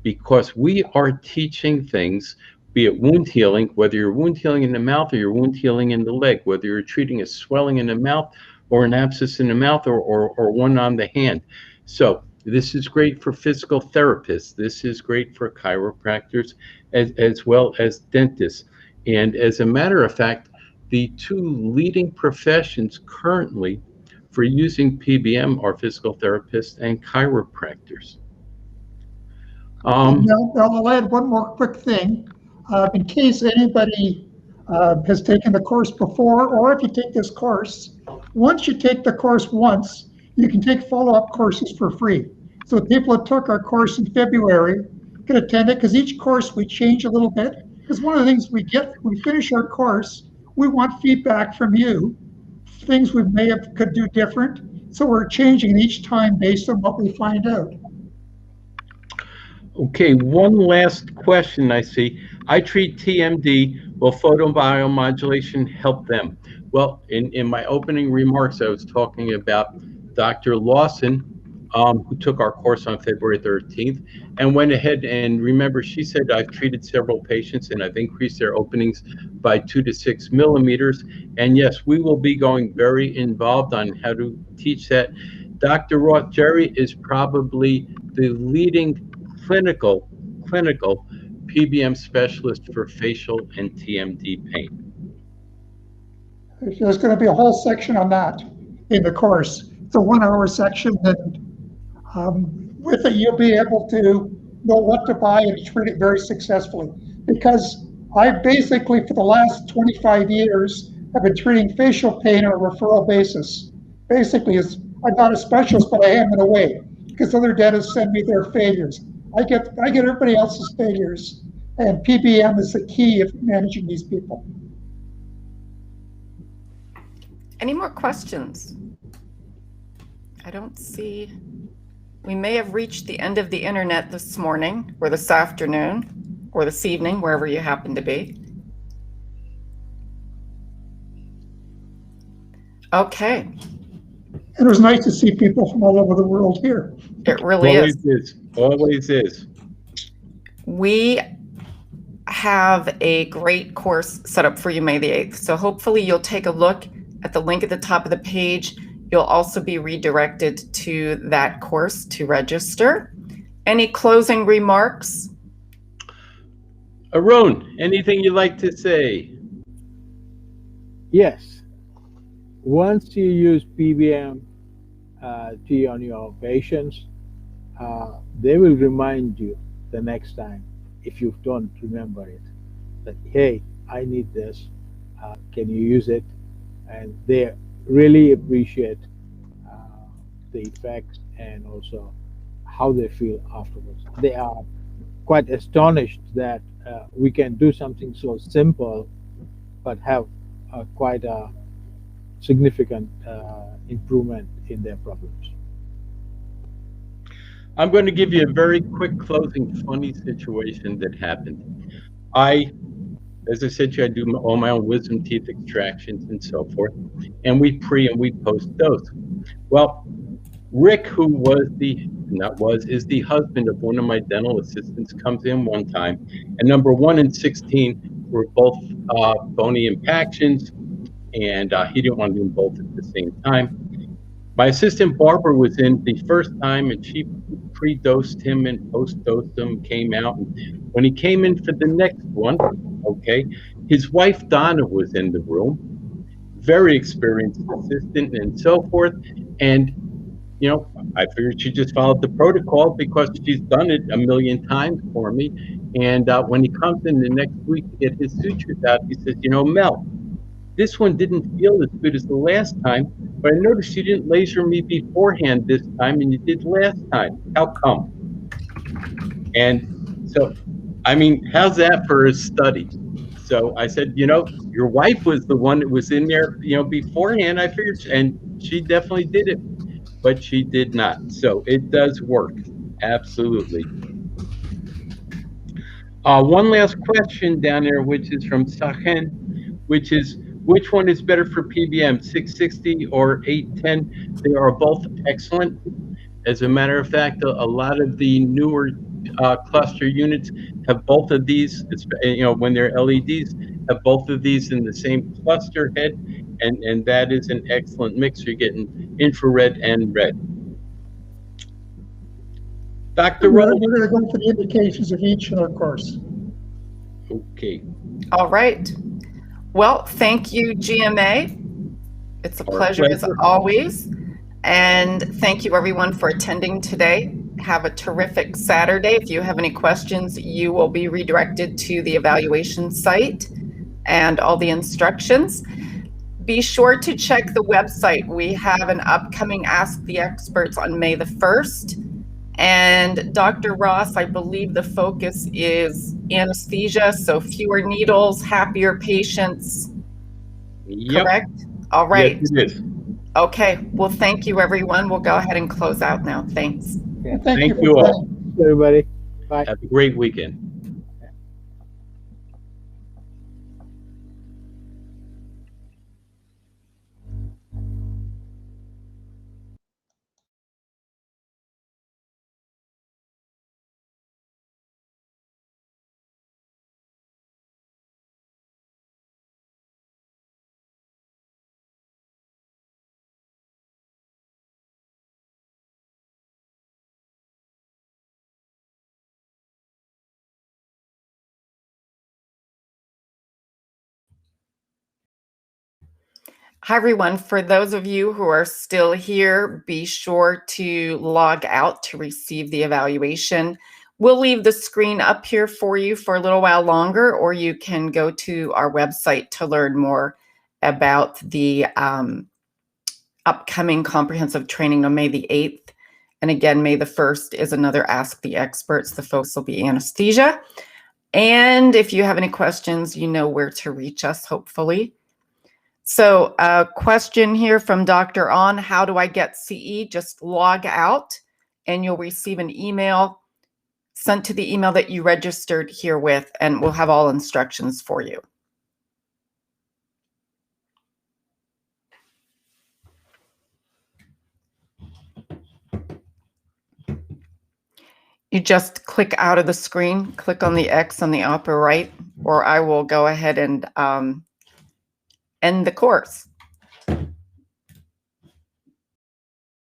because we are teaching things, be it wound healing, whether you're wound healing in the mouth or you're wound healing in the leg, whether you're treating a swelling in the mouth or an abscess in the mouth or one on the hand. So this is great for physical therapists. This is great for chiropractors as well as dentists. And as a matter of fact, the two leading professions currently for using PBM are physical therapists and chiropractors. Now, I'll add one more quick thing. In case anybody has taken the course before, or if you take this course, once you take the course once, you can take follow-up courses for free. So people that took our course in February can attend it, because each course we change a little bit. Because one of the things we finish our course, we want feedback from you, things we could do different. So we're changing each time based on what we find out. Okay, one last question I see. I treat TMD. Will photobiomodulation help them? Well, in my opening remarks, I was talking about Dr. Lawson, who took our course on February 13th and went ahead and, remember, she said, I've treated several patients and I've increased their openings by 2 to 6 millimeters. And yes, we will be going very involved on how to teach that. Dr. Roth Jerry is probably the leading clinical PBM specialist for facial and TMD pain. There's going to be a whole section on that in the course. It's a 1-hour section, and with it you'll be able to know what to buy and treat it very successfully. Because I basically, for the last 25 years, have been treating facial pain on a referral basis. Basically, I'm not a specialist, but I am in a way, because other dentists send me their failures. I get everybody else's failures, and PBM is the key of managing these people. Any more questions? I don't see. We may have reached the end of the internet this morning, or this afternoon, or this evening, wherever you happen to be. Okay. And it was nice to see people from all over the world here. It really is. Always is. We have a great course set up for you May the 8th. So hopefully you'll take a look at the link at the top of the page. You'll also be redirected to that course to register. Any closing remarks? Arun, anything you'd like to say? Yes. Once you use PBM on your patients, they will remind you the next time, if you don't remember it, that, hey, I need this, can you use it? And they really appreciate the effects and also how they feel afterwards. They are quite astonished that we can do something so simple but have quite a significant improvement in their problems. I'm going to give you a very quick closing funny situation that happened. As I said to you, I do all my own wisdom teeth extractions and so forth, and we pre and we post those. Well, Rick, who is the husband of one of my dental assistants, comes in one time, and number 1 and 16 were both bony impactions, and he didn't want to do them both at the same time. My assistant Barbara was in the first time, and she pre-dosed him and post-dosed him, came out. And when he came in for the next one, okay, his wife Donna was in the room, very experienced assistant and so forth. And, you know, I figured she just followed the protocol because she's done it a million times for me. And when he comes in the next week to get his sutures out, he says, you know, Mel, this one didn't feel as good as the last time, but I noticed you didn't laser me beforehand this time and you did last time. How come? And so, I mean, how's that for a study? So I said, you know, your wife was the one that was in there, you know, beforehand. I figured, and she definitely did it, but she did not. So it does work. Absolutely. One last question down there, which is from Sachen, which is, which one is better for PBM, 660 or 810? They are both excellent. As a matter of fact, a lot of the newer cluster units have both of these, you know, when they're LEDs, have both of these in the same cluster head, and that is an excellent mix. You're getting infrared and red. Dr. We're going to go for the indications of each in our course. Okay. All right. Well, thank you, GMA. It's a pleasure as always. And thank you everyone for attending today. Have a terrific Saturday. If you have any questions, you will be redirected to the evaluation site and all the instructions. Be sure to check the website. We have an upcoming Ask the Experts on May the 1st. And Dr. Ross, I believe the focus is anesthesia, so fewer needles, happier patients. Yep. Correct? All right. Yes, it is. Okay. Well, thank you, everyone. We'll go ahead and close out now. Thanks. Thank Thank for you all. joining. Everybody. Bye. Have a great weekend. Hi, everyone. For those of you who are still here, be sure to log out to receive the evaluation. We'll leave the screen up here for you for a little while longer, or you can go to our website to learn more about the upcoming comprehensive training on May the 8th. And again, May the 1st is another Ask the Experts. The focus will be anesthesia. And if you have any questions, you know where to reach us, hopefully. So a question here from Dr. On, how do I get CE? Just log out and you'll receive an email sent to the email that you registered here with, and we'll have all instructions for you. You just click out of the screen, click on the X on the upper right, or I will go ahead and end the course.